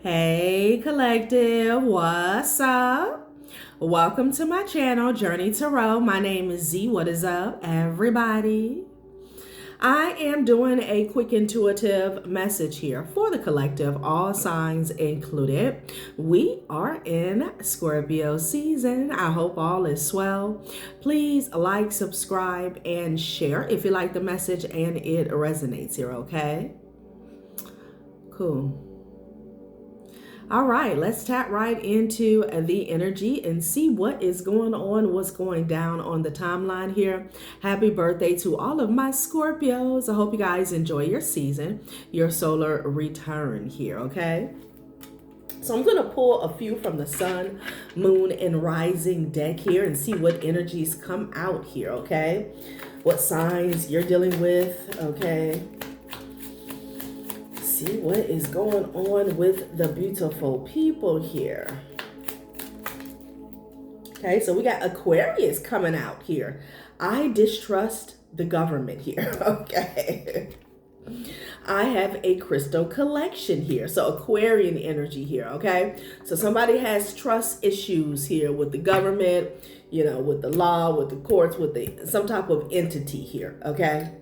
Hey collective, what's up? Welcome to my channel, Journey Tarot. My name is Z. What is up, everybody? I am doing a quick intuitive message here for the collective, all signs included. We are in Scorpio season. I hope all is swell. Please like, subscribe, and share if you like the message and it resonates here, okay? Cool. All right, let's tap right into the energy and see what is going on, what's going down on the timeline here. Happy birthday to all of my Scorpios. I hope you guys enjoy your season, your solar return here, okay? So I'm going to pull a few from the sun, moon, and rising deck here and see what energies come out here, okay? What signs you're dealing with, okay? See what is going on with the beautiful people here. Okay, so we got Aquarius coming out here. I distrust the government here. Okay. I have a crystal collection here. So Aquarian energy here, okay? So somebody has trust issues here with the government, you know, with the law, with the courts, with some type of entity here, okay?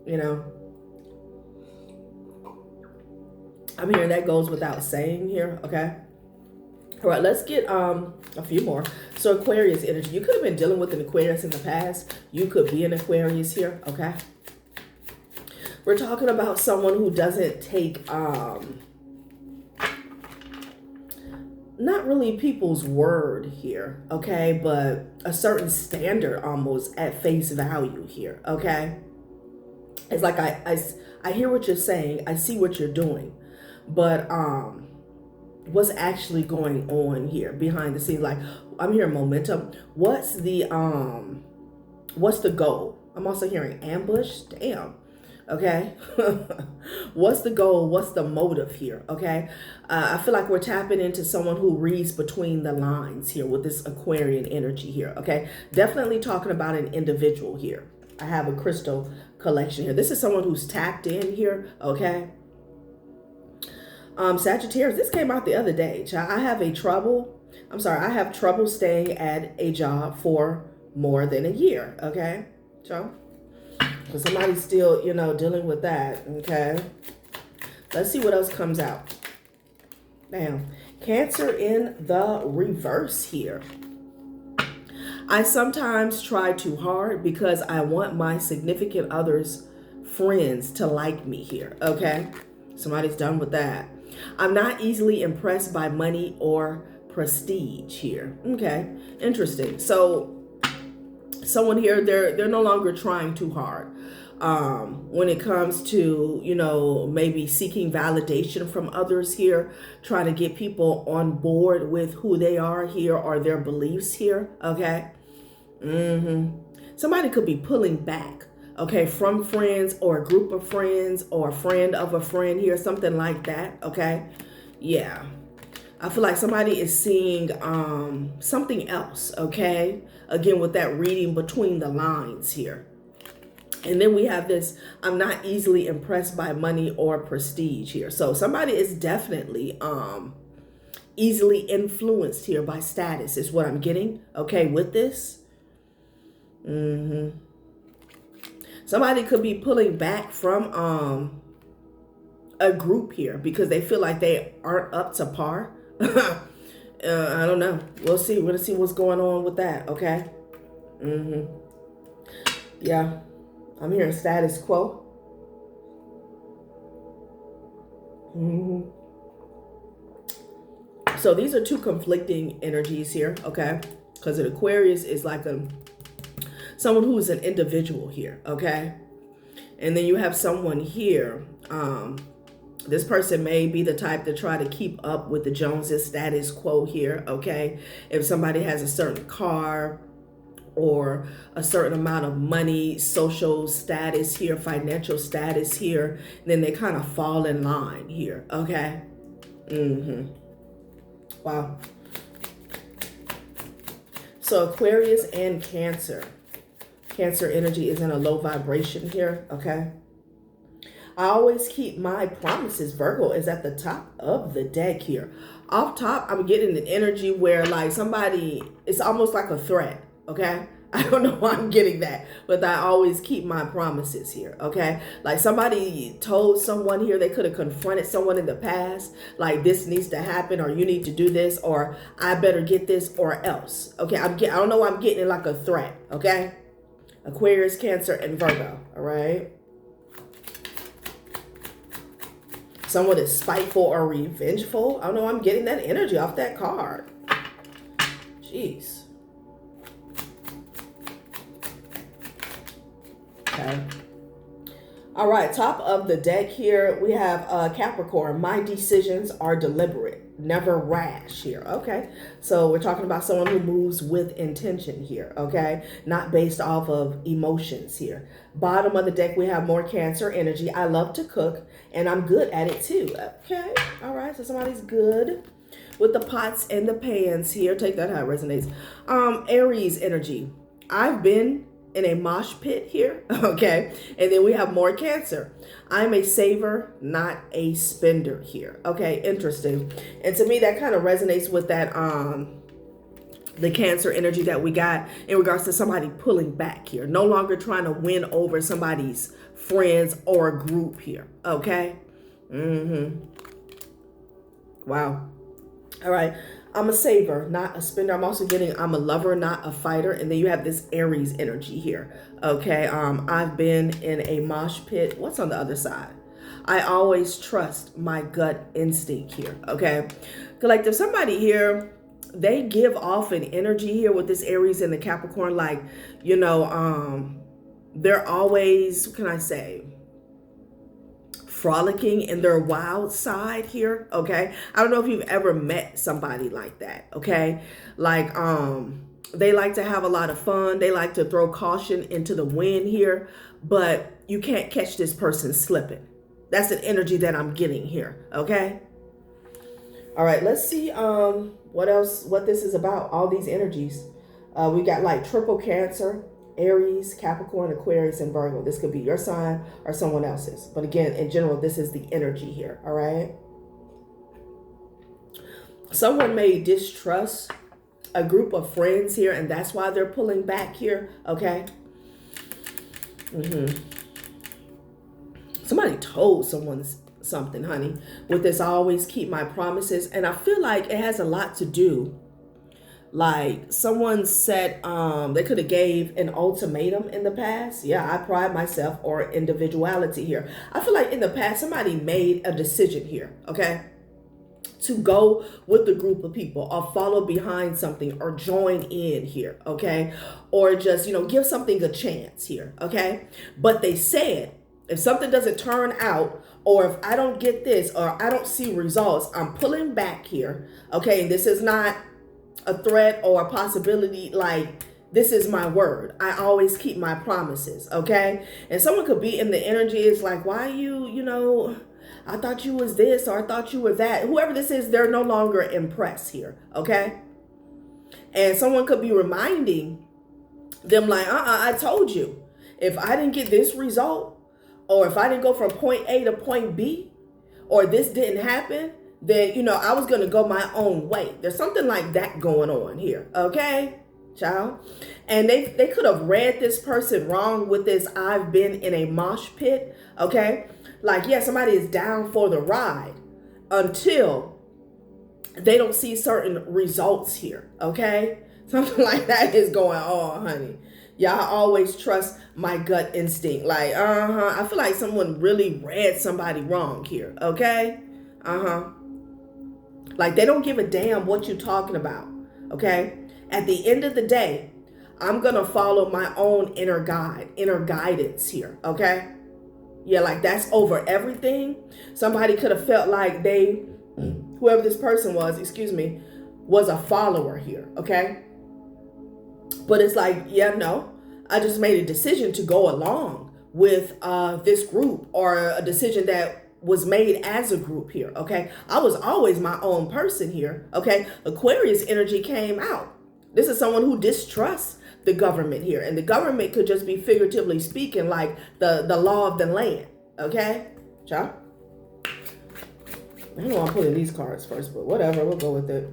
You know, I'm hearing that goes without saying here, okay? All right, let's get a few more. So Aquarius energy. You could have been dealing with an Aquarius in the past. You could be an Aquarius here, okay? We're talking about someone who doesn't take, not really people's word here, okay? But a certain standard almost at face value here, okay? It's like I hear what you're saying. I see what you're doing. But what's actually going on here behind the scenes? Like, I'm hearing momentum. What's the goal? I'm also hearing ambush. Damn. Okay. What's the goal? What's the motive here? Okay. I feel like we're tapping into someone who reads between the lines here with this Aquarian energy here. Okay. Definitely talking about an individual here. I have a crystal collection here. This is someone who's tapped in here. Okay. Sagittarius, this came out the other day. I have trouble staying at a job for more than a year, okay? So, somebody's still, you know, dealing with that, okay? Let's see what else comes out. Damn. Cancer in the reverse here. I sometimes try too hard because I want my significant other's friends to like me here, okay? Somebody's done with that. I'm not easily impressed by money or prestige here. Okay, interesting. So someone here, they're no longer trying too hard. When it comes to, you know, maybe seeking validation from others here, trying to get people on board with who they are here or their beliefs here. Okay. Somebody could be pulling back, okay, from friends or a group of friends or a friend of a friend here, something like that, okay? Yeah. I feel like somebody is seeing something else, okay? Again, with that reading between the lines here. And then we have this, I'm not easily impressed by money or prestige here. So somebody is definitely easily influenced here by status is what I'm getting, okay, with this. Somebody could be pulling back from a group here because they feel like they aren't up to par. I don't know. We'll see. We're going to see what's going on with that, okay? Yeah. I'm hearing status quo. So these are two conflicting energies here, okay? Because an Aquarius is like someone who is an individual here, okay? And then you have someone here, this person may be the type to try to keep up with the Joneses status quo here, okay? If somebody has a certain car or a certain amount of money, social status here, financial status here, then they kind of fall in line here, okay? Wow. So Aquarius and Cancer. Cancer energy is in a low vibration here, okay? I always keep my promises. Virgo is at the top of the deck here. Off top, I'm getting an energy where like somebody, it's almost like a threat, okay? I don't know why I'm getting that, but I always keep my promises here, okay? Like somebody told someone here, they could have confronted someone in the past, like this needs to happen, or you need to do this, or I better get this or else, okay? I don't know why I'm getting it like a threat, okay? Aquarius, Cancer, and Virgo, all right? Someone is spiteful or revengeful. I don't know, I'm getting that energy off that card. Jeez. Okay. All right, top of the deck here, we have Capricorn. My decisions are deliberate, never rash here. Okay, so we're talking about someone who moves with intention here, okay? Not based off of emotions here. Bottom of the deck, we have more Cancer energy. I love to cook, and I'm good at it too. Okay, all right, so somebody's good with the pots and the pans here. Take that how it resonates. Aries energy. I've been in a mosh pit here, okay? And then we have more Cancer. I'm a saver, not a spender here. Okay, interesting. And to me, that kind of resonates with that, the Cancer energy that we got in regards to somebody pulling back here. No longer trying to win over somebody's friends or group here, okay? Wow. All right. I'm a saver, not a spender. I'm also getting I'm a lover, not a fighter. And then you have this Aries energy here. Okay. I've been in a mosh pit. What's on the other side? I always trust my gut instinct here. Okay. Collective, somebody here, they give off an energy here with this Aries and the Capricorn. Like, you know, they're always, what can I say? Frolicking in their wild side here, okay? I don't know if you've ever met somebody like that, okay? Like, they like to have a lot of fun. They like to throw caution into the wind here, but you can't catch this person slipping. That's an energy that I'm getting here, okay? All right, let's see what else, what this is about, all these energies. We got like triple Cancer, Aries, Capricorn, Aquarius, and Virgo. This could be your sign or someone else's. But again, in general, this is the energy here, all right? Someone may distrust a group of friends here, and that's why they're pulling back here, okay? Somebody told someone something, honey. With this, I always keep my promises, and I feel like it has a lot to do. Like someone said, they could have gave an ultimatum in the past. Yeah, I pride myself or individuality here. I feel like in the past, somebody made a decision here, okay? To go with the group of people or follow behind something or join in here, okay? Or just, you know, give something a chance here, okay? But they said, if something doesn't turn out, or if I don't get this, or I don't see results, I'm pulling back here, okay? And this is not a threat or a possibility, like this is my word. I always keep my promises, okay? And someone could be in the energy, is like, why you know, I thought you was this, or I thought you were that. Whoever this is, they're no longer impressed here, okay? And someone could be reminding them like, I told you, if I didn't get this result, or if I didn't go from point A to point B, or this didn't happen, then, you know, I was going to go my own way. There's something like that going on here. Okay, child. And they could have read this person wrong with this, I've been in a mosh pit. Okay. Like, yeah, somebody is down for the ride until they don't see certain results here. Okay. Something like that is going on, honey. Y'all always trust my gut instinct. Like, I feel like someone really read somebody wrong here. Okay. Like they don't give a damn what you're talking about, okay? At the end of the day, I'm going to follow my own inner guidance here, okay? Yeah, like that's over everything. Somebody could have felt like whoever this person was, was a follower here, okay? But it's like, yeah, no, I just made a decision to go along with this group, or a decision that was made as a group here, okay? I was always my own person here, okay? Aquarius energy came out. This is someone who distrusts the government here. And the government could just be figuratively speaking like the law of the land, okay? Child. I know I'm putting these cards first, but whatever, we'll go with it.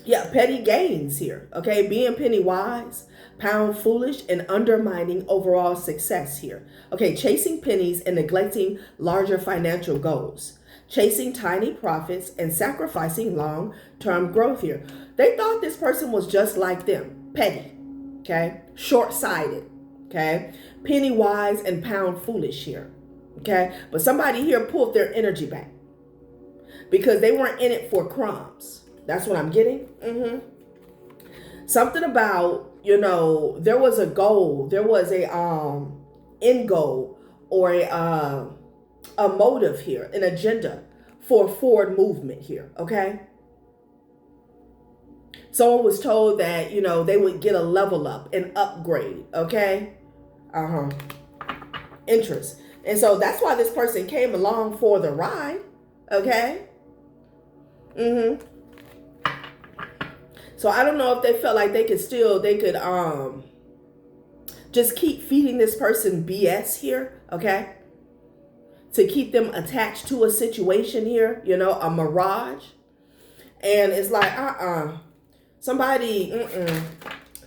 Yeah, petty gains here, okay? Being penny wise, pound foolish, and undermining overall success here. Okay, chasing pennies and neglecting larger financial goals. Chasing tiny profits and sacrificing long-term growth here. They thought this person was just like them, petty, okay? Short-sighted, okay? Penny wise and pound foolish here, okay? But somebody here pulled their energy back because they weren't in it for crumbs. That's what I'm getting. Something about, there was a goal. There was a end goal or a motive here, an agenda for forward movement here, okay? Someone was told that, they would get a level up, an upgrade, okay? Interest. And so that's why this person came along for the ride, okay? So I don't know if they felt like they could just keep feeding this person BS here, okay? To keep them attached to a situation here, a mirage. And it's like, somebody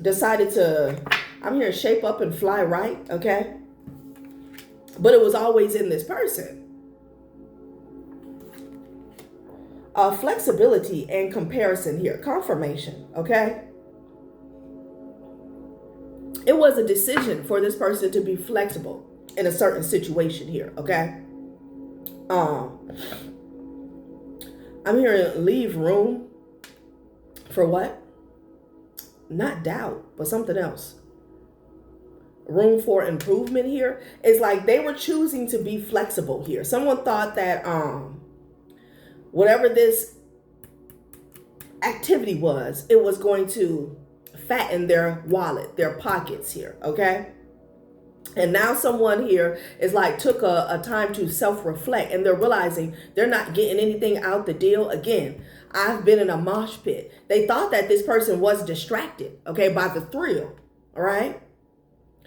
decided to, I'm here, shape up and fly right, okay? But it was always in this person. Flexibility and comparison here. Confirmation, okay? It was a decision for this person to be flexible in a certain situation here, okay? I'm hearing leave room for what? Not doubt, but something else. Room for improvement here. It's like they were choosing to be flexible here. Someone thought that whatever this activity was, it was going to fatten their wallet, their pockets here, okay? And now someone here is like took a time to self-reflect, and they're realizing they're not getting anything out the deal. Again, I've been in a mosh pit. They thought that this person was distracted, okay, by the thrill, all right?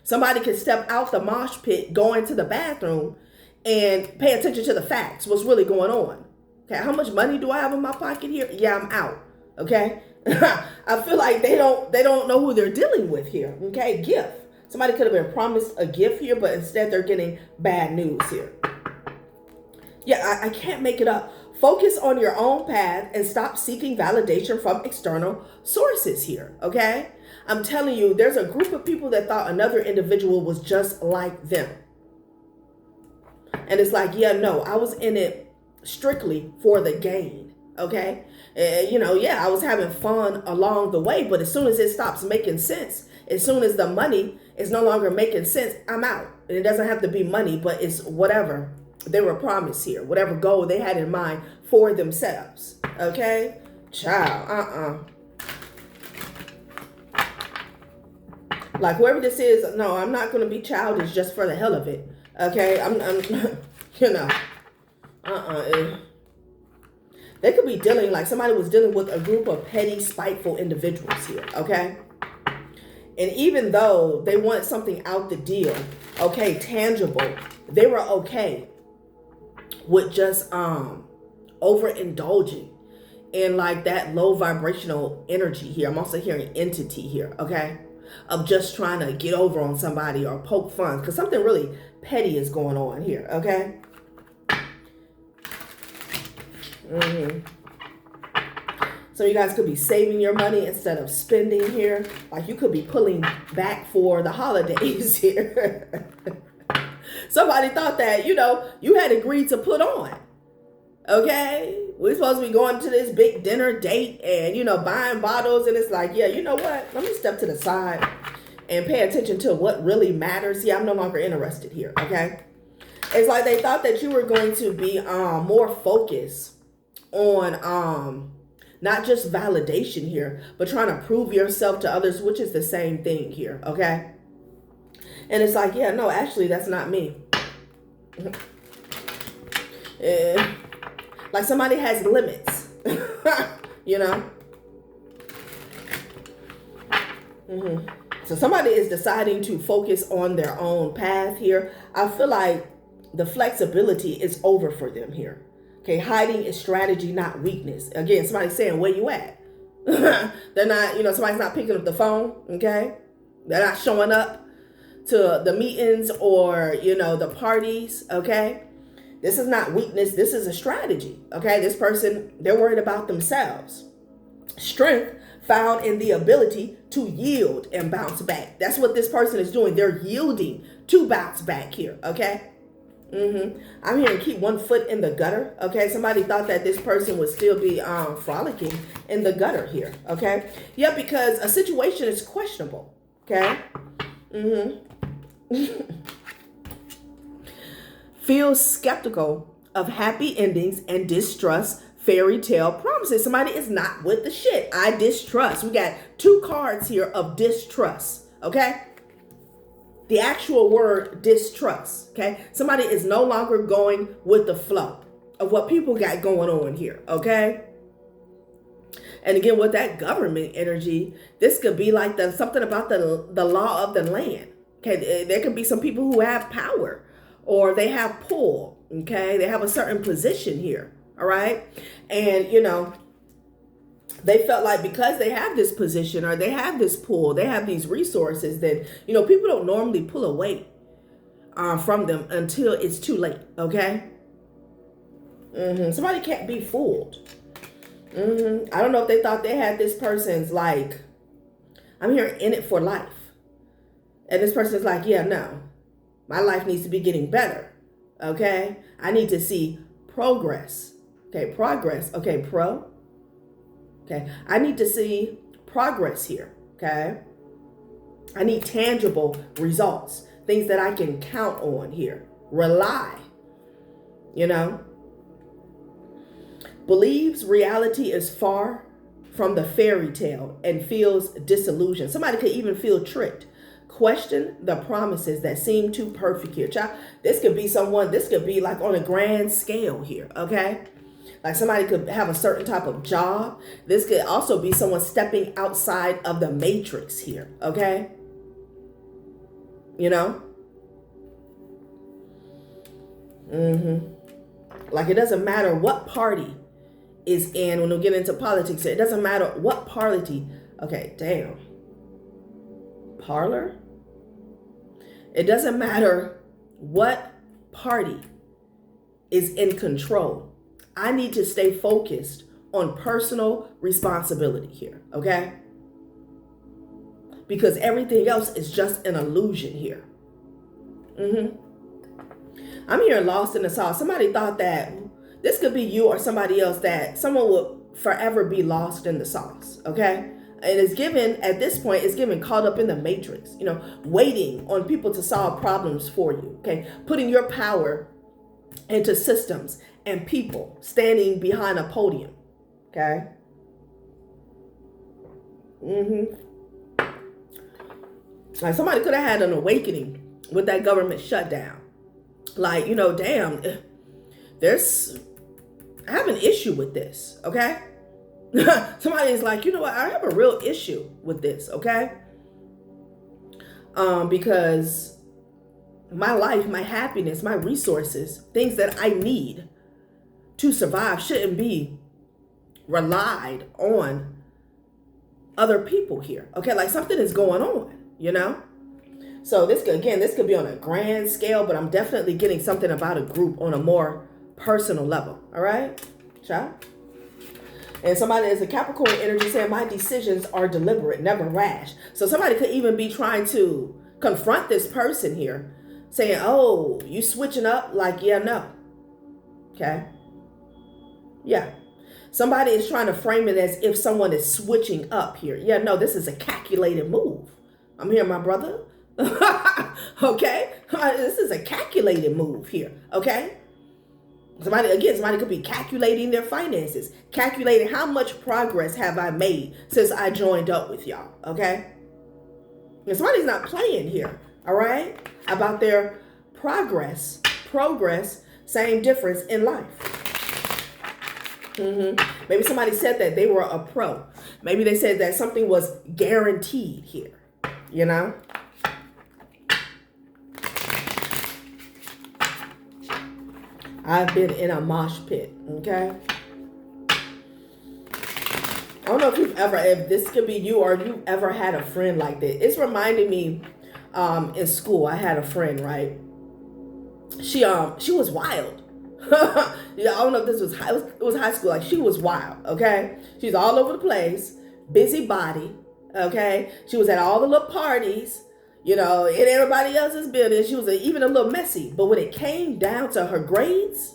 Somebody could step out the mosh pit, go into the bathroom, and pay attention to the facts, what's really going on. Okay, how much money do I have in my pocket here? Yeah, I'm out. Okay, I feel like they don't know who they're dealing with here. Okay, gift. Somebody could have been promised a gift here, but instead they're getting bad news here. Yeah, I can't make it up. Focus on your own path and stop seeking validation from external sources here. Okay, I'm telling you, there's a group of people that thought another individual was just like them, and it's like, yeah, no, I was in it strictly for the gain, okay? I was having fun along the way, but as soon as it stops making sense, as soon as the money is no longer making sense, I'm out. And it doesn't have to be money, but it's whatever they were promised here, whatever goal they had in mind for themselves, okay? Child, Like whoever this is, no, I'm not going to be childish just for the hell of it, okay? I'm They could be dealing, like somebody was dealing with a group of petty, spiteful individuals here, okay? And even though they wanted something out the deal, okay, tangible, they were okay with just overindulging in like that low vibrational energy here. I'm also hearing entity here, okay? Of just trying to get over on somebody or poke fun, because something really petty is going on here, okay? So you guys could be saving your money instead of spending here. Like you could be pulling back for the holidays here. Somebody thought that, you had agreed to put on. Okay? We're supposed to be going to this big dinner date and, buying bottles. And it's like, yeah, you know what? Let me step to the side and pay attention to what really matters. Yeah, I'm no longer interested here. Okay? It's like they thought that you were going to be more focused on not just validation here, but trying to prove yourself to others, which is the same thing here, okay? And it's like, yeah, no, actually, that's not me. Like somebody has limits, So somebody is deciding to focus on their own path here. I feel like The flexibility is over for them here. Okay, hiding is strategy, not weakness. Again, somebody's saying, where you at? They're not, somebody's not picking up the phone, okay? They're not showing up to the meetings or, the parties, okay? This is not weakness. This is a strategy, okay? This person, they're worried about themselves. Strength found in the ability to yield and bounce back. That's what this person is doing. They're yielding to bounce back here, okay? I'm here to keep one foot in the gutter, okay? Somebody thought that this person would still be frolicking in the gutter here, okay? Yeah, because a situation is questionable, okay? Feels skeptical of happy endings and distrust fairy tale promises. Somebody is not with the shit. I distrust. We got 2 cards here of distrust, okay? The actual word distrust, okay? Somebody is no longer going with the flow of what people got going on here, okay? And again, with that government energy, this could be like something about the law of the land, okay? There could be some people who have power or they have pull, okay? They have a certain position here, all right? And, they felt like because they have this position or they have this pull, they have these resources that, people don't normally pull away from them until it's too late, okay? Somebody can't be fooled. I don't know if they thought they had this person's like, I'm here in it for life. And this person's like, yeah, no, my life needs to be getting better, okay? I need to see progress, okay? Progress, okay, okay, I need to see progress here, okay? I need tangible results, things that I can count on here, rely, Believes reality is far from the fairy tale and feels disillusioned. Somebody could even feel tricked. Question the promises that seem too perfect here. Child, this could be like on a grand scale here, okay? Like somebody could have a certain type of job. This could also be someone stepping outside of the matrix here, okay? Like it doesn't matter what party is in when we get into politics. It doesn't matter what party. Okay, damn. Parlor? It doesn't matter what party is in control. I need to stay focused on personal responsibility here, okay? Because everything else is just an illusion here. I'm here lost in the sauce. Somebody thought that this could be you or somebody else, that someone will forever be lost in the sauce, okay? And it's given, at this point, it's given caught up in the matrix, waiting on people to solve problems for you, okay? Putting your power into systems and people standing behind a podium, okay? Like somebody could have had an awakening with that government shutdown. Like, damn, I have an issue with this, okay? Somebody is like, I have a real issue with this, okay? Because my life, my happiness, my resources, things that I need to survive shouldn't be relied on other people here. Okay, like something is going on, So this could be on a grand scale, but I'm definitely getting something about a group on a more personal level. All right, child. And somebody is a Capricorn energy saying my decisions are deliberate, never rash. So somebody could even be trying to confront this person here, saying, "Oh, you switching up?" Like, yeah, no. Okay. Yeah. Somebody is trying to frame it as if someone is switching up here. Yeah, no, this is a calculated move. I'm here, my brother. Okay. This is a calculated move here. Okay. Somebody could be calculating their finances, calculating how much progress have I made since I joined up with y'all. Okay. And somebody's not playing here. All right. About their progress, same difference in life. Maybe somebody said that they were a pro. Maybe they said that something was guaranteed here, I've been in a mosh pit, okay? I don't know if this could be you or you ever had a friend like that. It's reminding me, in school, I had a friend, right? She was wild. Yeah, I don't know if this was it was high school. Like, she was wild, okay? She's all over the place, busybody, okay? She was at all the little parties, in everybody else's building. She was even a little messy. But when it came down to her grades,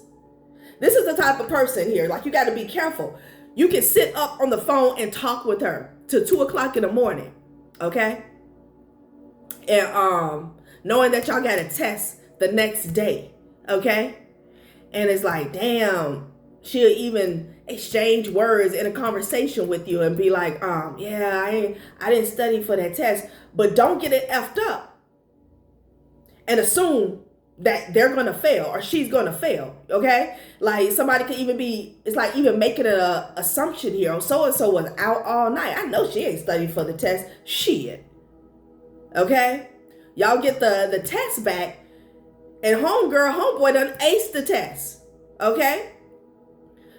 this is the type of person here. Like, you got to be careful. You can sit up on the phone and talk with her till 2:00 in the morning, okay? And knowing that y'all got a test the next day, okay? And it's like, damn, she'll even exchange words in a conversation with you and be like, yeah, I didn't study for that test. But don't get it effed up and assume that they're going to fail or she's going to fail, okay? Like, somebody could even it's like even making an assumption here. So-and-so was out all night. I know she ain't studied for the test. Shit. Okay? Y'all get the test back and homeboy done aced the test, okay?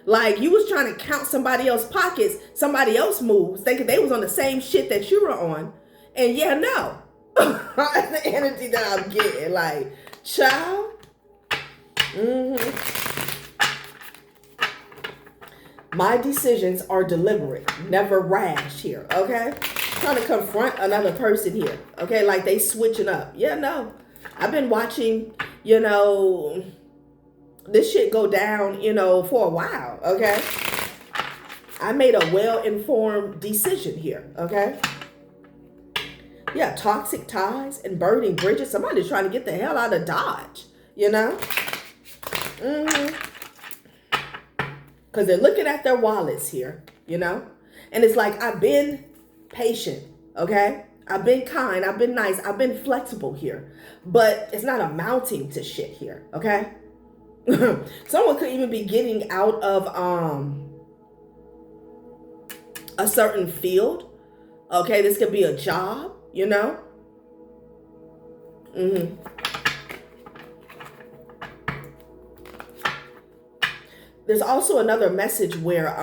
Like, you was trying to count somebody else's pockets, somebody else moves, thinking they was on the same shit that you were on. And yeah, no. That's the energy that I'm getting. Like, child. My decisions are deliberate, never rash here, okay? Trying to confront another person here, okay? Like, they switching up. Yeah, no. I've been watching, this shit go down, for a while, okay? I made a well-informed decision here, okay? Yeah, toxic ties and burning bridges. Somebody's trying to get the hell out of Dodge, Because they're looking at their wallets here, And it's like, I've been patient, okay? I've been kind, I've been nice, I've been flexible here. But it's not amounting to shit here, okay? Someone could even be getting out of a certain field. Okay, this could be a job, There's also another message where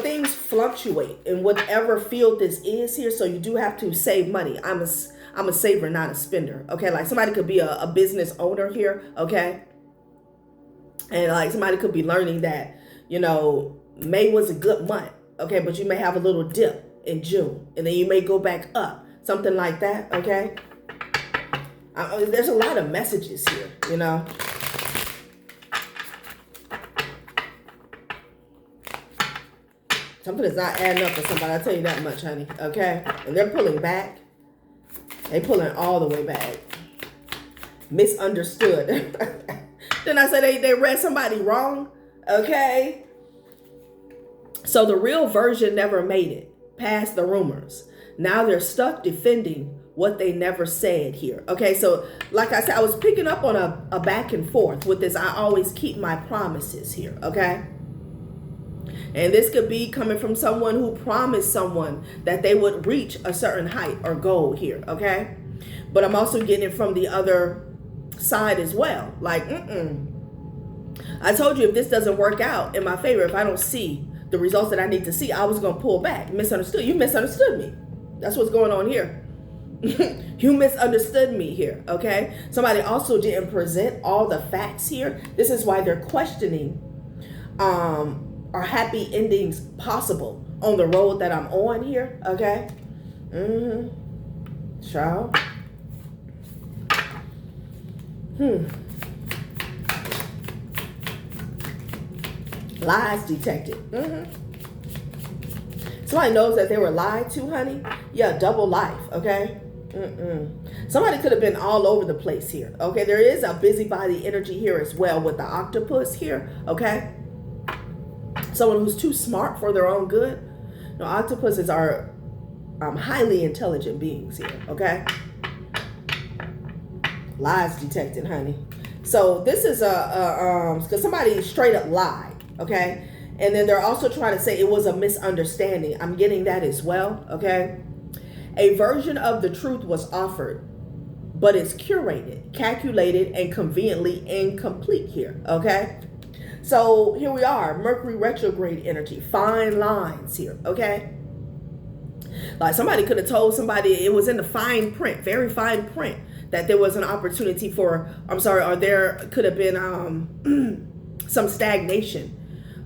things fluctuate in whatever field this is here. So you do have to save money. I'm a saver, not a spender. Okay, like somebody could be a business owner here. Okay, and like somebody could be learning that May was a good month. Okay, but you may have a little dip in June, and then you may go back up, something like that. Okay, there's a lot of messages here. Something is not adding up for somebody. I'll tell you that much, honey. Okay? And they're pulling back. They pulling all the way back. Misunderstood. Then I said they read somebody wrong. Okay? So the real version never made it past the rumors. Now they're stuck defending what they never said here. Okay? So like I said, I was picking up on a back and forth with this. I always keep my promises here. Okay? And this could be coming from someone who promised someone that they would reach a certain height or goal here, okay? But I'm also getting it from the other side as well. Like, I told you if this doesn't work out in my favor, if I don't see the results that I need to see, I was going to pull back. Misunderstood. You misunderstood me. That's what's going on here. You misunderstood me here, okay? Somebody also didn't present all the facts here. This is why they're questioning are happy endings possible on the road that I'm on here, okay? Child. Lies detected. Somebody knows that they were lied to, honey. Yeah, double life, okay? Somebody could have been all over the place here, okay? There is a busybody energy here as well with the octopus here, okay? Someone who's too smart for their own good. No, octopuses are highly intelligent beings here, okay? Lies detected, honey. So this is because somebody straight up lied, okay? And then they're also trying to say it was a misunderstanding. I'm getting that as well, okay? A version of the truth was offered, but it's curated, calculated, and conveniently incomplete here, okay? So here we are, Mercury retrograde energy, fine lines here, okay? Like somebody could have told somebody, it was in the fine print, very fine print, that there was an opportunity for, or there could have been some stagnation,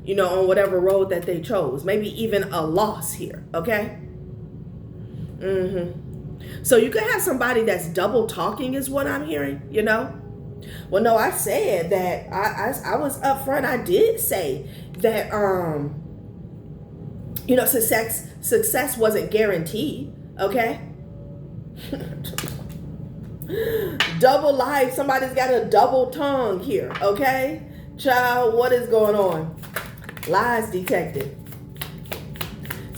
on whatever road that they chose. Maybe even a loss here, okay? So you could have somebody that's double talking is what I'm hearing, Well, no, I said that I was upfront. I did say that, success wasn't guaranteed, okay? Double life. Somebody's got a double tongue here, okay? Child, what is going on? Lies detected.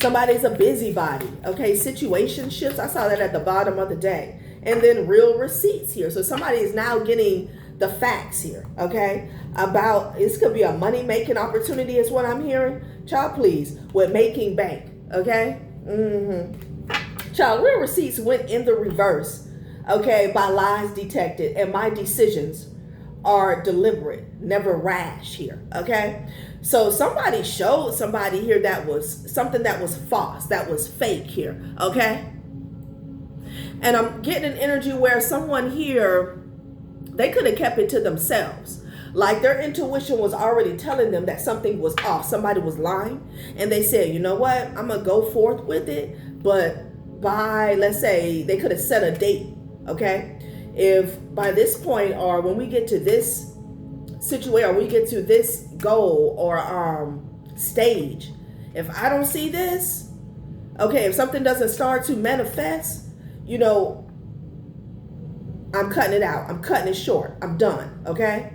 Somebody's a busybody, okay? Situationships. I saw that at the bottom of the deck. And then real receipts here. So somebody is now getting the facts here, okay? About, this could be a money-making opportunity is what I'm hearing. Child, please, with making bank, okay? Child, real receipts went in the reverse, okay, by lies detected. And my decisions are deliberate, never rash here, okay? So somebody showed somebody here that was something that was false, that was fake here, okay? And I'm getting an energy where someone here, they could have kept it to themselves. Like their intuition was already telling them that something was off. Somebody was lying. And they said, you know what? I'm going to go forth with it. But by, let's say, they could have set a date, okay? If by this point or when we get to this situation or we get to this goal or stage, if I don't see this, okay, if something doesn't start to manifest, I'm cutting it out. I'm cutting it short. I'm done, okay?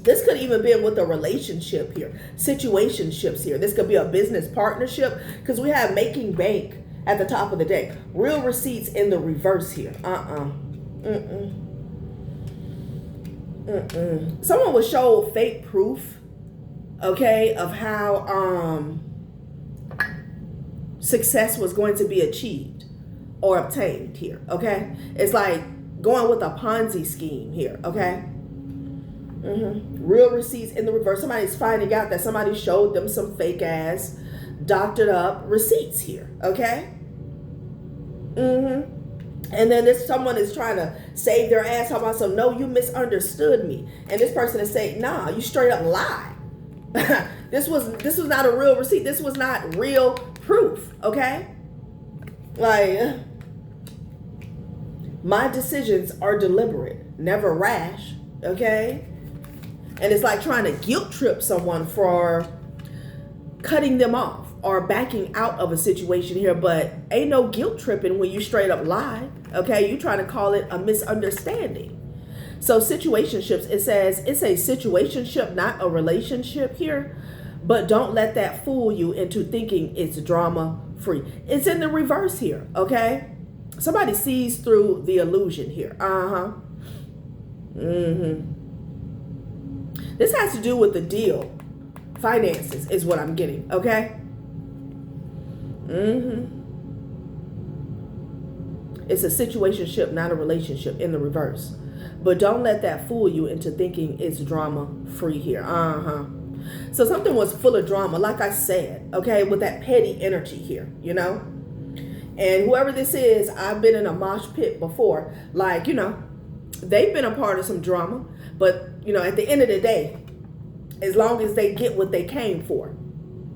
This could even be with a relationship here, situationships here. This could be a business partnership because we have making bank at the top of the deck. Real receipts in the reverse here. Someone would show fake proof, okay, of how success was going to be achieved or obtained here, okay? It's like going with a Ponzi scheme here, okay? Real receipts in the reverse. Somebody's finding out that somebody showed them some fake ass, doctored up receipts here, okay? And then someone is trying to save their ass, talking about some, no, you misunderstood me. And this person is saying, nah, you straight up lied. This was not a real receipt. This was not real proof, okay? Like, my decisions are deliberate, never rash, okay? And it's like trying to guilt trip someone for cutting them off or backing out of a situation here, but ain't no guilt tripping when you straight up lie, okay? You trying to call it a misunderstanding. So situationships, it says it's a situationship, not a relationship here, but don't let that fool you into thinking it's drama free. It's in the reverse here, okay? Somebody sees through the illusion here. This has to do with the deal. Finances is what I'm getting, okay? It's a situationship, not a relationship in the reverse. But don't let that fool you into thinking it's drama free here. So something was full of drama, like I said, okay, with that petty energy here, And whoever this is, I've been in a mosh pit before. Like, they've been a part of some drama. But, at the end of the day, as long as they get what they came for,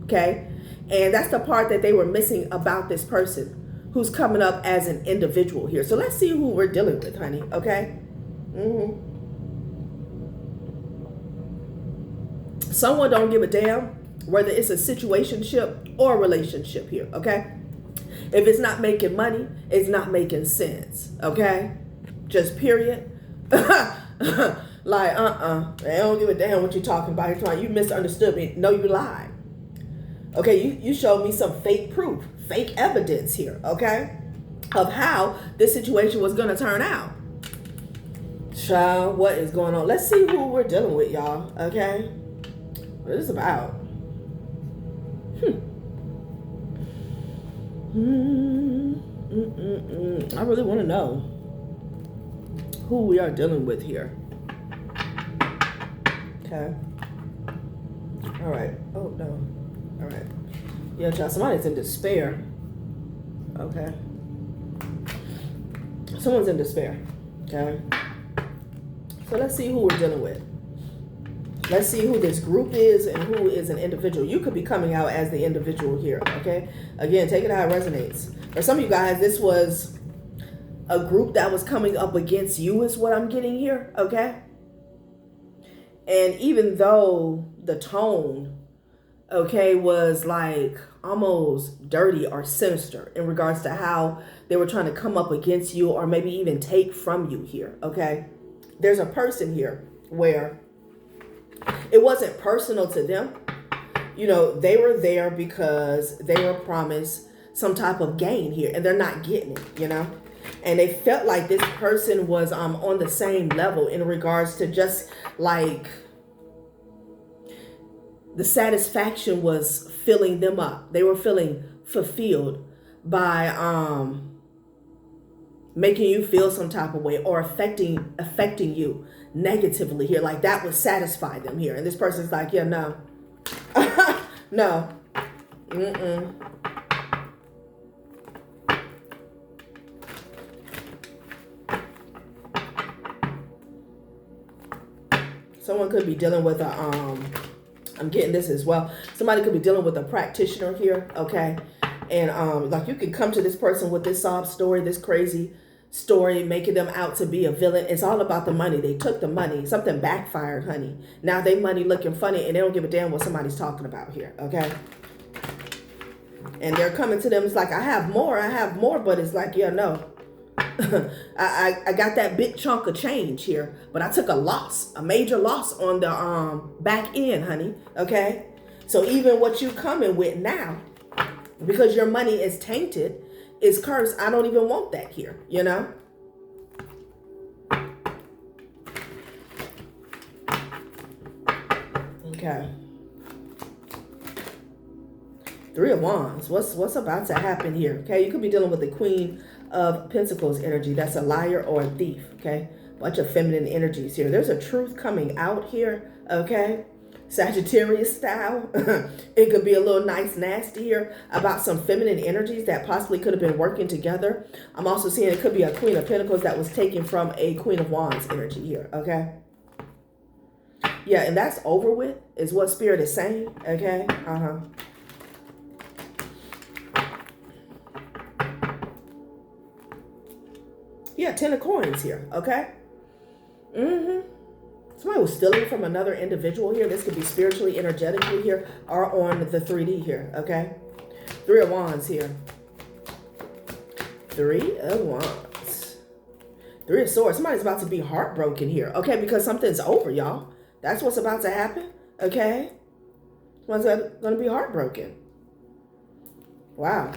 okay? And that's the part that they were missing about this person who's coming up as an individual here. So let's see who we're dealing with, honey, okay? Someone don't give a damn whether it's a situationship or a relationship here, okay? If it's not making money, it's not making sense, okay? Just period. Like, they don't give a damn what you're talking about. You misunderstood me. No, you lied. Okay, you showed me some fake proof, fake evidence here, okay, of how this situation was going to turn out. Child, what is going on? Let's see who we're dealing with, y'all, okay? What is this about? I really want to know. who we are dealing with here. Okay. All right. Oh, no. All right. Yeah, child, somebody's in despair. Okay. Someone's in despair. Okay. So let's see who we're dealing with. Let's see who this group is and who is an individual. You could be coming out as the individual here, okay? Again, take it how it resonates. For some of you guys, this was a group that was coming up against you is what I'm getting here, okay? And even though the tone, okay, was like almost dirty or sinister in regards to how they were trying to come up against you or maybe even take from you here, okay? There's a person here where it wasn't personal to them. You know, they were there because they were promised some type of gain here and they're not getting it, you know? And they felt like this person was on the same level in regards to just like the satisfaction was filling them up. They were feeling fulfilled by making you feel some type of way or affecting you negatively here. Like that would satisfy them here. And this person's like, yeah, no. No. Mm-mm. Someone could be dealing with a, I'm getting this as well. Somebody could be dealing with a practitioner here, okay? And like you can come to this person with this sob story, this crazy story, making them out to be a villain. It's all about the money. They took the money. Something backfired, honey. Now they money looking funny and they don't give a damn what somebody's talking about here, okay? And they're coming to them. It's like, I have more, but it's like, yeah, no. I got that big chunk of change here, but I took a major loss on the back end, honey, okay? So even what you coming with now, because your money is tainted, is cursed, I don't even want that here, you know? Okay. 3 of Wands. What's about to happen here? Okay, you could be dealing with the Queen of Pentacles energy. That's a liar or a thief, okay? Bunch of feminine energies here. There's a truth coming out here, okay? Sagittarius style. It could be a little nice nasty here about some feminine energies that possibly could have been working together. I'm also seeing it could be a Queen of Pentacles that was taken from a Queen of Wands energy here, okay? Yeah, and that's over with is what Spirit is saying, okay? Yeah, 10 of coins here, okay? Somebody was stealing from another individual here. This could be spiritually, energetically here, or on the 3D here, okay? 3 of Wands here. 3 of Wands. 3 of Swords. Somebody's about to be heartbroken here, okay? Because something's over, y'all. That's what's about to happen, okay? Someone's going to be heartbroken. Wow.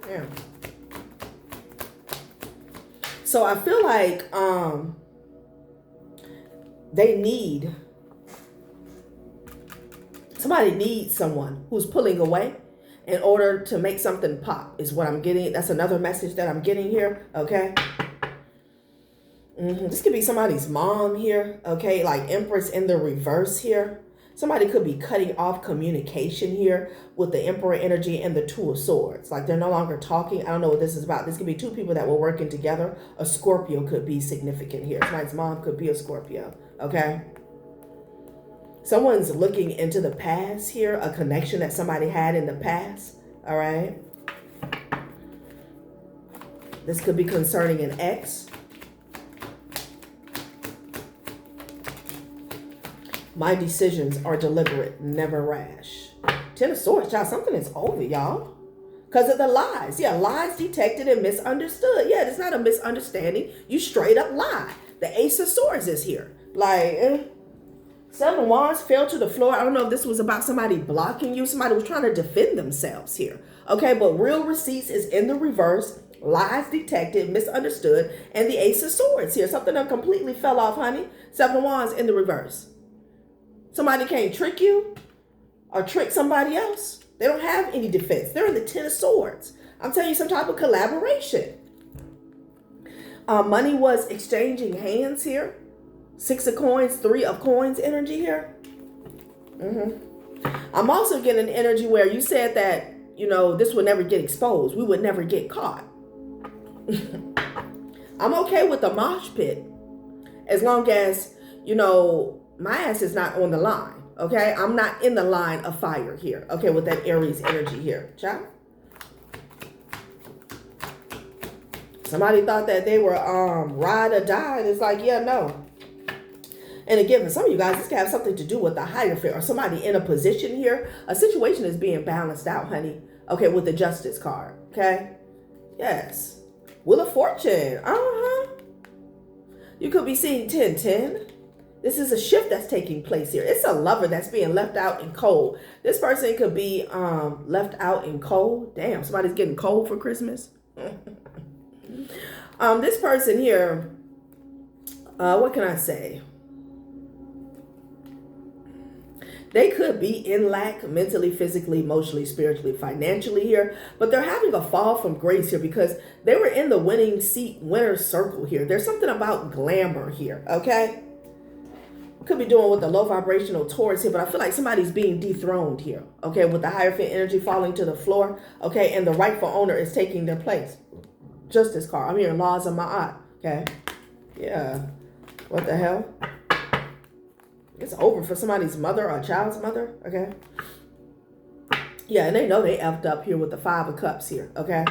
Yeah. So I feel like somebody needs someone who's pulling away in order to make something pop is what I'm getting. That's another message that I'm getting here, okay? This could be somebody's mom here, okay? Like Empress in the reverse here. Somebody could be cutting off communication here with the Emperor energy and the 2 of Swords. Like they're no longer talking. I don't know what this is about. This could be 2 people that were working together. A Scorpio could be significant here. Somebody's mom could be a Scorpio, okay? Someone's looking into the past here, a connection that somebody had in the past, all right? This could be concerning an ex. My decisions are deliberate, never rash. 10 of Swords, y'all. Something is over, y'all. Because of the lies. Yeah, lies detected and misunderstood. Yeah, it's not a misunderstanding. You straight up lie. The Ace of Swords is here. Like, 7 of Wands fell to the floor. I don't know if this was about somebody blocking you. Somebody was trying to defend themselves here. Okay, but real receipts is in the reverse. Lies detected, misunderstood. And the Ace of Swords here. Something that completely fell off, honey. 7 of Wands in the reverse. Somebody can't trick you or trick somebody else. They don't have any defense. They're in the 10 of Swords. I'm telling you, some type of collaboration. Money was exchanging hands here. 6 of coins, 3 of coins energy here. I'm also getting an energy where you said that, this would never get exposed. We would never get caught. I'm okay with the mosh pit as long as, my ass is not on the line. Okay, I'm not in the line of fire here. Okay, with that Aries energy here. Ciao. Somebody thought that they were ride or die. And it's like, yeah, no. And again, for some of you guys, this can have something to do with the Hierophant or somebody in a position here. A situation is being balanced out, honey. Okay, with the Justice card. Okay. Yes. Wheel of Fortune. You could be seeing 1010. This is a shift that's taking place here. It's a lover that's being left out in cold. This person could be left out in cold. Damn, somebody's getting cold for Christmas. This person here, what can I say? They could be in lack mentally, physically, emotionally, spiritually, financially here, but they're having a fall from grace here because they were in the winning seat, winner circle here. There's something about glamour here, okay? Could be doing with the low vibrational Taurus here, but I feel like somebody's being dethroned here, okay, with the Hierophant energy falling to the floor, okay, and the rightful owner is taking their place. Justice card. I'm hearing laws of Ma'at, okay? Yeah. What the hell? It's over for somebody's mother or a child's mother, okay? Yeah, and they know they effed up here with the 5 of Cups here, okay?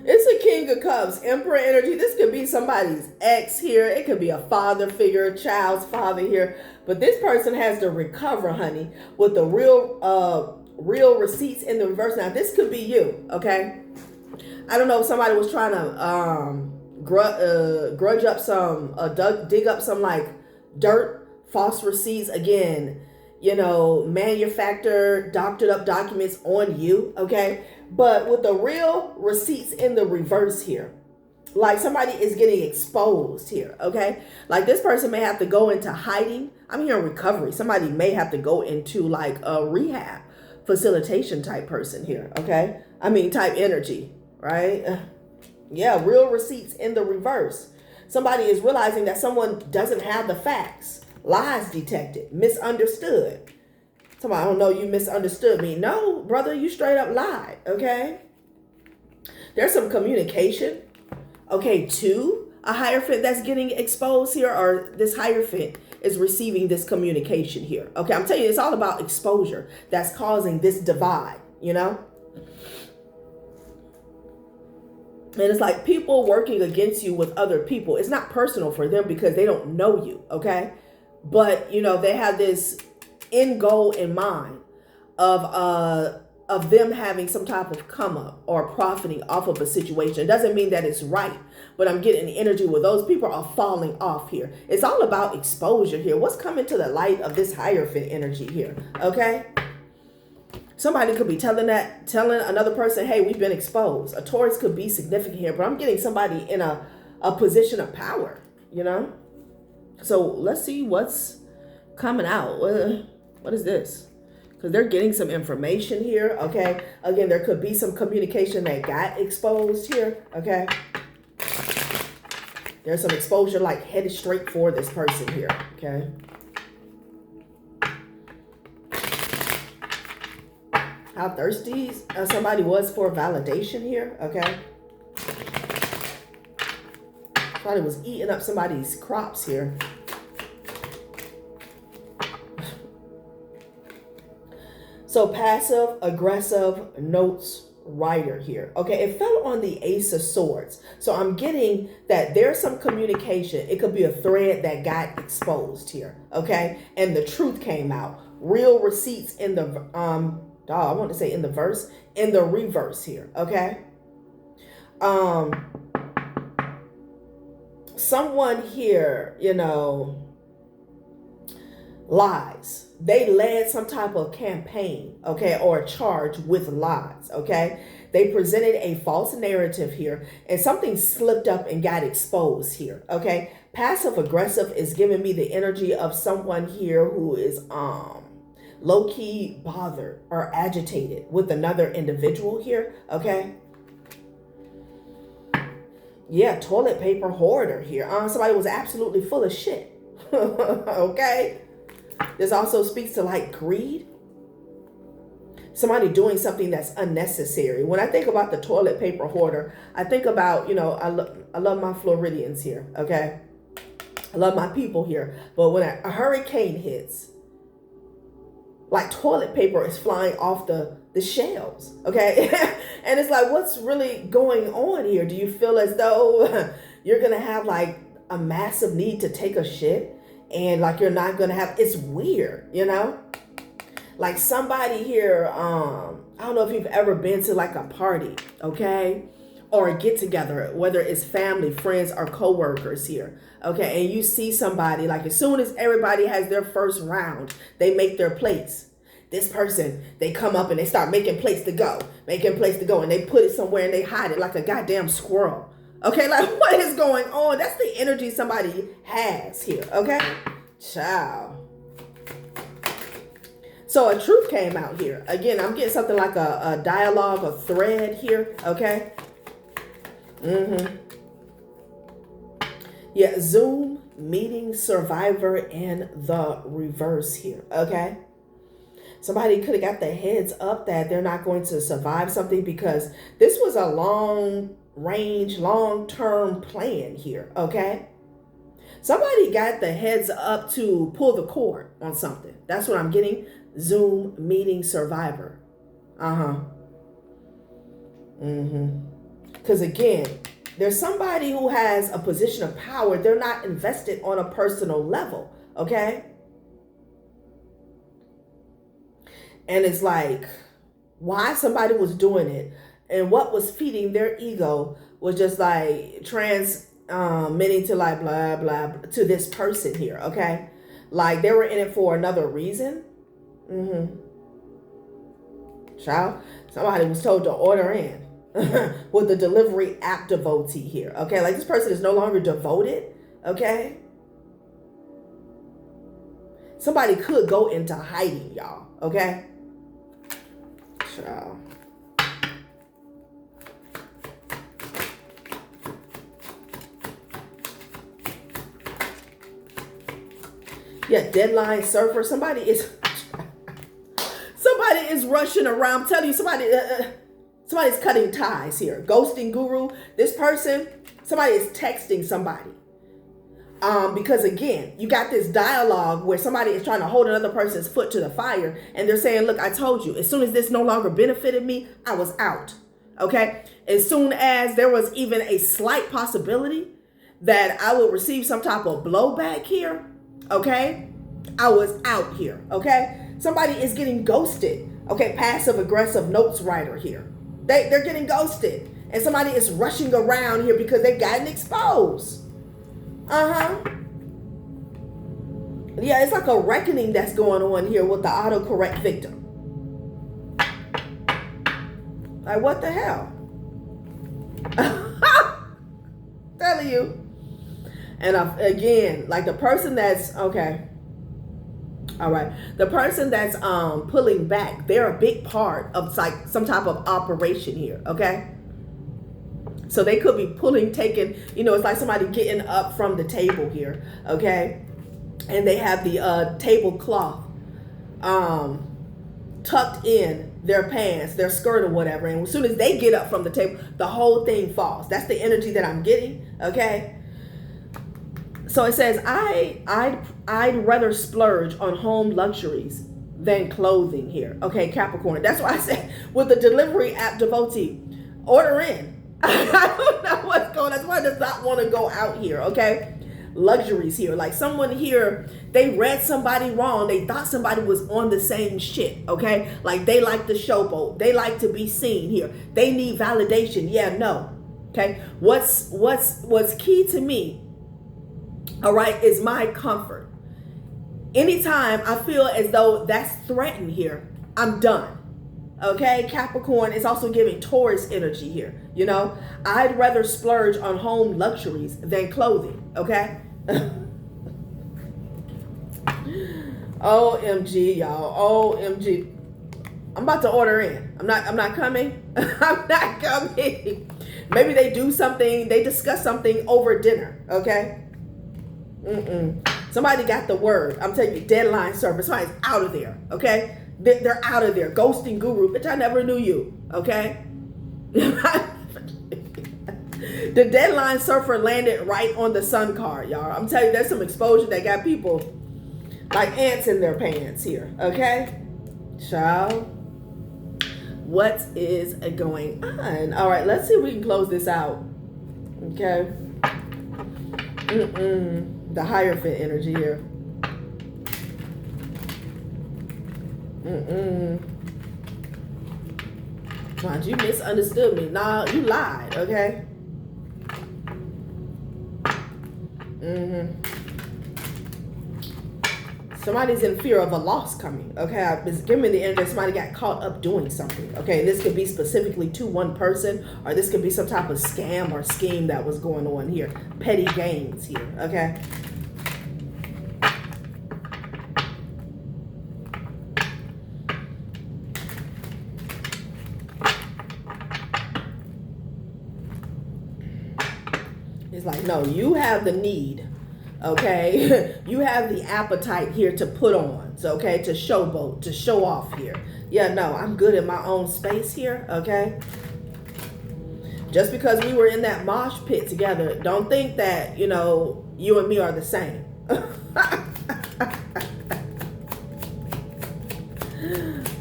It's a King of Cups, Emperor energy. This could be somebody's ex here. It could be a father figure, a child's father here. But this person has to recover, honey, with the real receipts in the reverse. Now, this could be you, okay? I don't know if somebody was trying to grudge up some, dig up some like dirt, false receipts, again, manufactured, doctored up documents on you, okay? But with the real receipts in the reverse here, like somebody is getting exposed here, okay? Like this person may have to go into hiding. I'm hearing recovery. Somebody may have to go into like a rehab facilitation type person here, okay? Type energy, right? Yeah, real receipts in the reverse. Somebody is realizing that someone doesn't have the facts. Lies detected, misunderstood. Somebody, I don't know, you misunderstood me. No, brother, you straight up lied, okay? There's some communication, okay, to a Hierophant that's getting exposed here, or this Hierophant is receiving this communication here. Okay, I'm telling you, it's all about exposure that's causing this divide, And it's like people working against you with other people. It's not personal for them because they don't know you, okay? But, they have this end goal in mind of them having some type of come up or profiting off of a situation. It doesn't mean that it's right, but I'm getting the energy where those people are falling off here. It's all about exposure here. What's coming to the light of this Hierophant energy here, okay? Somebody could be telling another person, hey, we've been exposed. A Taurus could be significant here, but I'm getting somebody in a position of power, So let's see what's coming out. What is this? Because they're getting some information here, okay? Again, there could be some communication that got exposed here, okay? There's some exposure like headed straight for this person here, okay? How thirsty somebody was for validation here, okay? Somebody was eating up somebody's crops here. So passive, aggressive notes writer here. Okay, it fell on the Ace of Swords. So I'm getting that there's some communication. It could be a thread that got exposed here. Okay, and the truth came out. Real receipts in the I want to say in the reverse here. Okay. Someone here, lies. They led some type of campaign, okay, or a charge with lies, okay? They presented a false narrative here, and something slipped up and got exposed here, okay? Passive aggressive is giving me the energy of someone here who is low-key bothered or agitated with another individual here, okay? Yeah, toilet paper hoarder here. Somebody was absolutely full of shit, okay? This also speaks to like greed. Somebody doing something that's unnecessary. When I think about the toilet paper hoarder, I think about, I love my Floridians here, okay? I love my people here. But when a hurricane hits, like toilet paper is flying off the shelves, okay? And it's like, what's really going on here? Do you feel as though you're going to have like a massive need to take a shit and like you're not going to have, it's weird, Like somebody here, I don't know if you've ever been to like a party, okay? Or a get together, whether it's family, friends, or coworkers here, okay? And you see somebody, like as soon as everybody has their first round, they make their plates. This person, they come up and they start making plates to go, and they put it somewhere and they hide it like a goddamn squirrel. Okay, like what is going on? That's the energy somebody has here, okay? Ciao. So a truth came out here. Again, I'm getting something like a dialogue, a thread here, okay? Yeah, Zoom meeting survivor in the reverse here, okay? Somebody could have got their heads up that they're not going to survive something because this was a long-range, long-term plan here, okay? Somebody got the heads up to pull the cord on something. That's what I'm getting. Zoom meeting survivor. Because again, there's somebody who has a position of power. They're not invested on a personal level, okay? And it's like, why somebody was doing it and what was feeding their ego was just like transmitting to like blah, blah, to this person here, okay? Like they were in it for another reason. Child, somebody was told to order in with the delivery app devotee here, okay? Like this person is no longer devoted, okay? Somebody could go into hiding, y'all, okay? Child. Yeah, deadline surfer. Somebody is rushing around. I'm telling you, somebody's cutting ties here. Ghosting guru. This person, somebody is texting somebody. Because again, you got this dialogue where somebody is trying to hold another person's foot to the fire and they're saying, look, I told you, as soon as this no longer benefited me, I was out. Okay. As soon as there was even a slight possibility that I would receive some type of blowback here, okay, I was out here. Okay. Somebody is getting ghosted. Okay. Passive aggressive notes writer here. They're getting ghosted and somebody is rushing around here because they've gotten exposed. Yeah, it's like a reckoning that's going on here with the autocorrect victim. Like, what the hell? Telling you. And again, like the person that's, okay. All right. The person that's pulling back, they're a big part of like some type of operation here, okay? So they could be taking, it's like somebody getting up from the table here, okay? And they have the tablecloth tucked in their pants, their skirt or whatever. And as soon as they get up from the table, the whole thing falls. That's the energy that I'm getting, okay? So it says, I'd rather splurge on home luxuries than clothing here. Okay, Capricorn. That's why I said with the delivery app devotee, order in. I don't know what's going on. That's why I does not want to go out here, okay? Luxuries here. Like someone here, they read somebody wrong. They thought somebody was on the same shit, okay? Like they like the showboat. They like to be seen here. They need validation. Yeah, no. Okay? What's key to me, all right, is my comfort. Anytime I feel as though that's threatened here, I'm done. Okay, Capricorn is also giving Taurus energy here. You know, I'd rather splurge on home luxuries than clothing. Okay. OMG, y'all. OMG. I'm about to order in. I'm not coming. I'm not coming. Maybe they do something, they discuss something over dinner. Okay. Somebody got the word. I'm telling you, deadline service. Somebody's out of there. Okay. They're out of there. Ghosting guru. Bitch, I never knew you. Okay. The deadline surfer landed right on the sun card, y'all. I'm telling you, there's some exposure that got people like ants in their pants here. Okay. Child. What is going on? All right, let's see if we can close this out. Okay. The Hierophant energy here. Mind you misunderstood me. Nah, you lied, okay? Somebody's in fear of a loss coming, okay? It's giving me the energy somebody got caught up doing something, okay? This could be specifically to one person, or this could be some type of scam or scheme that was going on here. Petty gains here, okay? It's like, no, you have the need. Okay, you have the appetite here to put on, so okay, to showboat, to show off here. Yeah, no, I'm good in my own space here, okay? Just because we were in that mosh pit together, don't think that, you know, you and me are the same.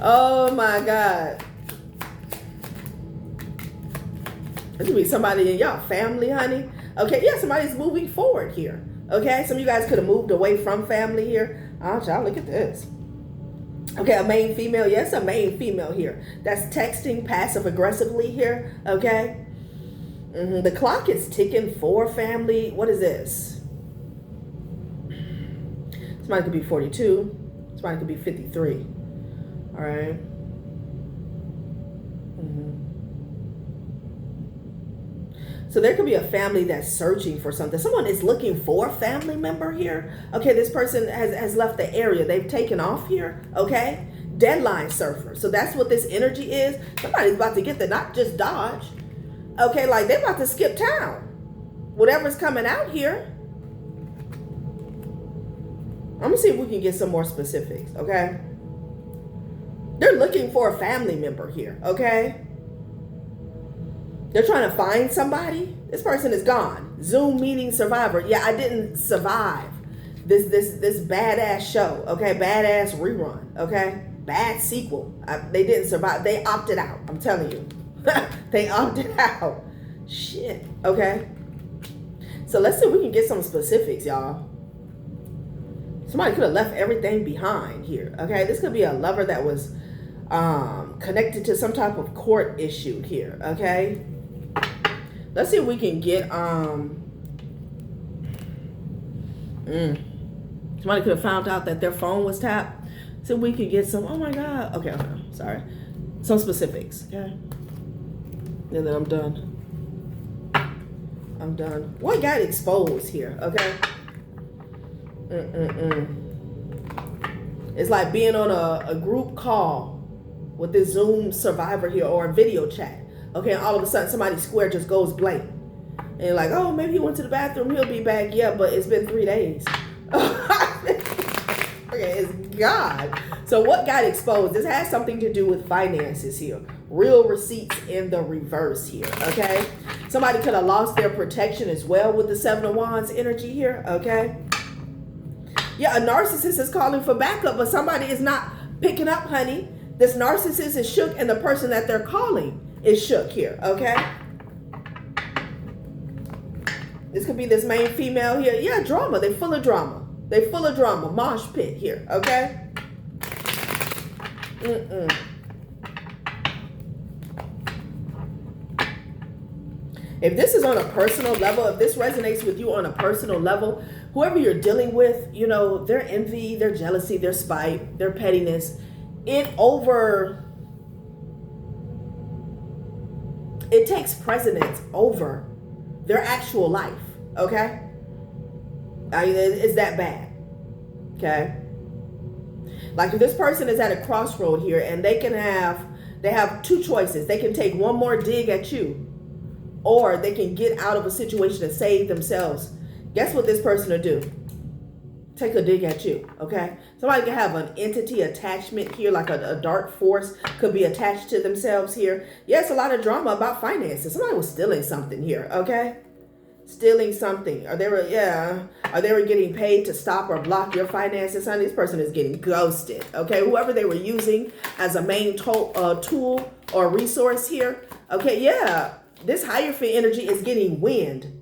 Oh my God. This could be somebody in y'all family, honey. Okay, yeah, somebody's moving forward here. Okay, some of you guys could have moved away from family here. Oh, y'all, look at this. Okay, a main female. Yes, a main female here. That's texting passive aggressively here. Okay. The clock is ticking for family. What is this? Somebody could be 42. Somebody could be 53. All right. So there could be a family that's searching for something. Someone is looking for a family member here. Okay, this person has left the area. They've taken off here. Okay, deadline surfer. So that's what this energy is. Somebody's about to get the, not just dodge. Okay, like they're about to skip town. Whatever's coming out here. I'm gonna see if we can get some more specifics. Okay, they're looking for a family member here. Okay. They're trying to find somebody. This person is gone. Zoom meeting survivor. Yeah, I didn't survive this badass show. Okay, badass rerun. Okay, bad sequel. They didn't survive. They opted out. I'm telling you, they opted out. Shit. Okay. So let's see if we can get some specifics, y'all. Somebody could have left everything behind here. Okay, this could be a lover that was connected to some type of court issue here. Okay. Let's see if we can get somebody could have found out that their phone was tapped. So we could get some, oh my God. Okay, sorry. Some specifics. Okay. And then I'm done. I'm done. What got exposed here? Okay. It's like being on a group call with this Zoom survivor here or a video chat. Okay, and all of a sudden somebody's square just goes blank. And you're like, oh, maybe he went to the bathroom, he'll be back. Yeah, but it's been 3 days. Okay, it's God. So what got exposed? This has something to do with finances here. Real receipts in the reverse here, okay? Somebody could have lost their protection as well with the 7 of Wands energy here, okay? Yeah, a narcissist is calling for backup, but somebody is not picking up, honey. This narcissist is shook and the person that they're calling is shook here, okay? This could be this main female here. Yeah, drama. They full of drama. They full of drama. Mosh pit here, okay? If this is on a personal level, if this resonates with you on a personal level, whoever you're dealing with, you know, their envy, their jealousy, their spite, their pettiness, it takes precedence over their actual life. Okay, it's that bad. Okay, like if this person is at a crossroad here, and they have two choices. They can take one more dig at you, or they can get out of a situation and save themselves. Guess what this person will do? Take a dig at you. Okay, somebody can have an entity attachment here, like a dark force could be attached to themselves here. Yes, a lot of drama about finances. Somebody was stealing something here. Okay, stealing something, or they were getting paid to stop or block your finances. Honey, this person is getting ghosted. Okay, whoever they were using as a main tool or resource here. Okay, yeah, this Hierophant energy is getting wind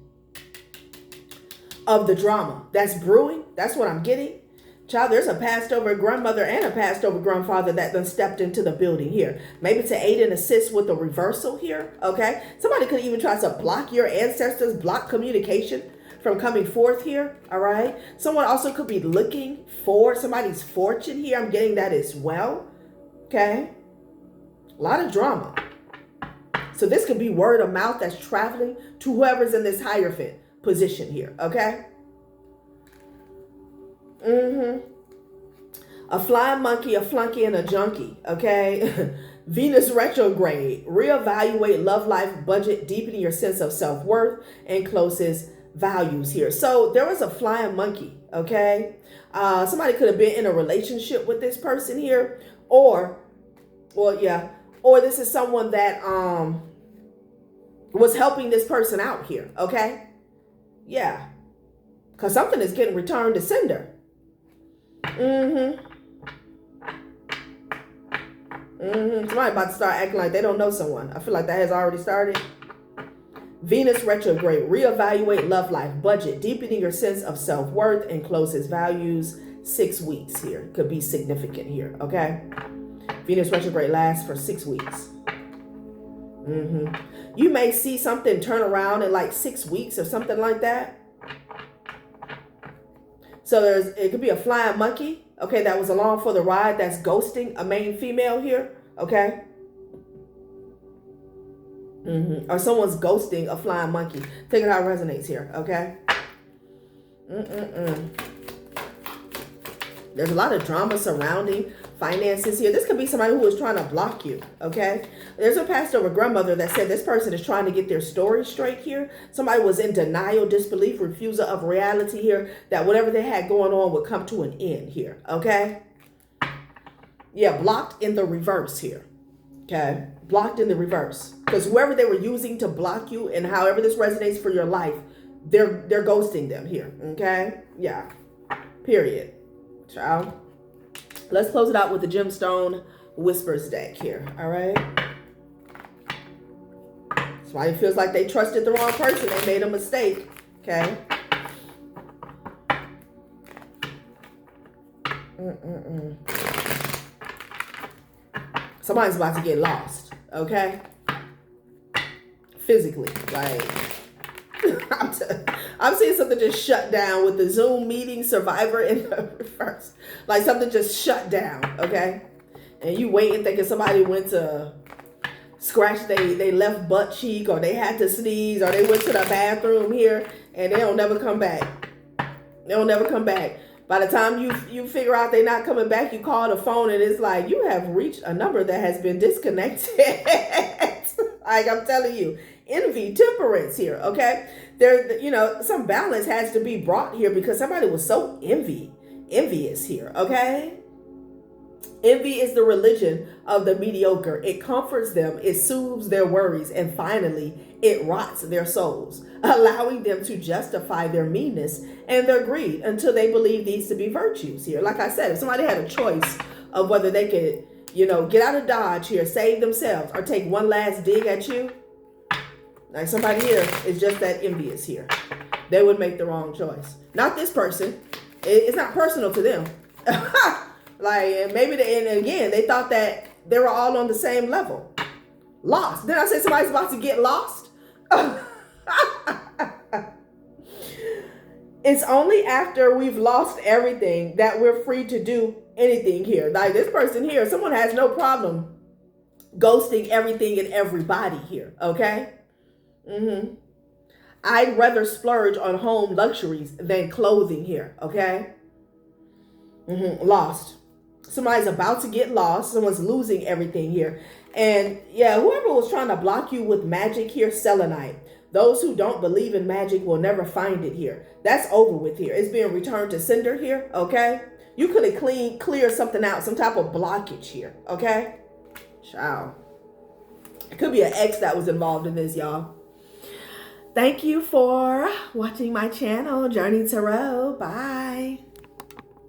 of the drama that's brewing. That's what I'm getting. Child, there's a passed over grandmother and a passed over grandfather that then stepped into the building here. Maybe to aid and assist with the reversal here. Okay. Somebody could even try to block your ancestors, block communication from coming forth here. All right. Someone also could be looking for somebody's fortune here. I'm getting that as well. Okay. A lot of drama. So this could be word of mouth that's traveling to whoever's in this Hierophant position here. Okay. A flying monkey, a flunky, and a junkie. Okay. Venus retrograde. Reevaluate love life, budget, deepening your sense of self-worth and closest values here. So there was a flying monkey. Okay. Somebody could have been in a relationship with this person here, or this is someone that was helping this person out here. Okay. Yeah. Because something is getting returned to sender. Somebody about to start acting like they don't know someone. I feel like that has already started. Venus retrograde. Reevaluate love life, budget, deepening your sense of self-worth and closest values. 6 weeks here. Could be significant here. Okay. Venus retrograde lasts for 6 weeks. You may see something turn around in like 6 weeks or something like that. So it could be a flying monkey, okay, that was along for the ride, that's ghosting a main female here, okay? Or someone's ghosting a flying monkey. Take it how it resonates here, okay? There's a lot of drama surrounding finances here. This could be somebody who is trying to block you, okay? There's a passed over grandmother that said this person is trying to get their story straight here. Somebody was in denial, disbelief, refusal of reality here, that whatever they had going on would come to an end here, okay? Yeah, blocked in the reverse here, okay? Blocked in the reverse. Because whoever they were using to block you, and however this resonates for your life, they're ghosting them here, okay? Yeah, period. Child. Let's close it out with the Gemstone Whispers deck here. All right. Somebody feels like they trusted the wrong person. They made a mistake. Okay. Somebody's about to get lost. Okay. Physically. Like, I'm seeing something just shut down with the Zoom meeting survivor in the reverse. Like something just shut down, okay? And you waiting thinking somebody went to scratch they left butt cheek, or they had to sneeze, or they went to the bathroom here, and they don't never come back. They don't never come back. By the time you figure out they're not coming back, you call the phone and it's like, you have reached a number that has been disconnected. Like I'm telling you, envy, temperance here, okay? There, you know, some balance has to be brought here because somebody was so envious here, okay? Envy is the religion of the mediocre. It comforts them, it soothes their worries, and finally, it rots their souls, allowing them to justify their meanness and their greed until they believe these to be virtues here. Like I said, if somebody had a choice of whether they could, you know, get out of Dodge here, save themselves, or take one last dig at you, like somebody here is just that envious here. They would make the wrong choice. Not this person. It's not personal to them. Like, maybe they thought that they were all on the same level. Lost. Then I said somebody's about to get lost. It's only after we've lost everything that we're free to do anything here. Like this person here, someone has no problem ghosting everything and everybody here, okay? I'd rather splurge on home luxuries than clothing here, okay? Lost. Somebody's about to get lost. Someone's losing everything here. And yeah, whoever was trying to block you with magic here, selenite. Those who don't believe in magic will never find it here. That's over with here. It's being returned to sender here, okay? You could have cleared something out, some type of blockage here, okay? Ciao. It could be an ex that was involved in this, y'all. Thank you for watching my channel, Journey Tarot. Bye.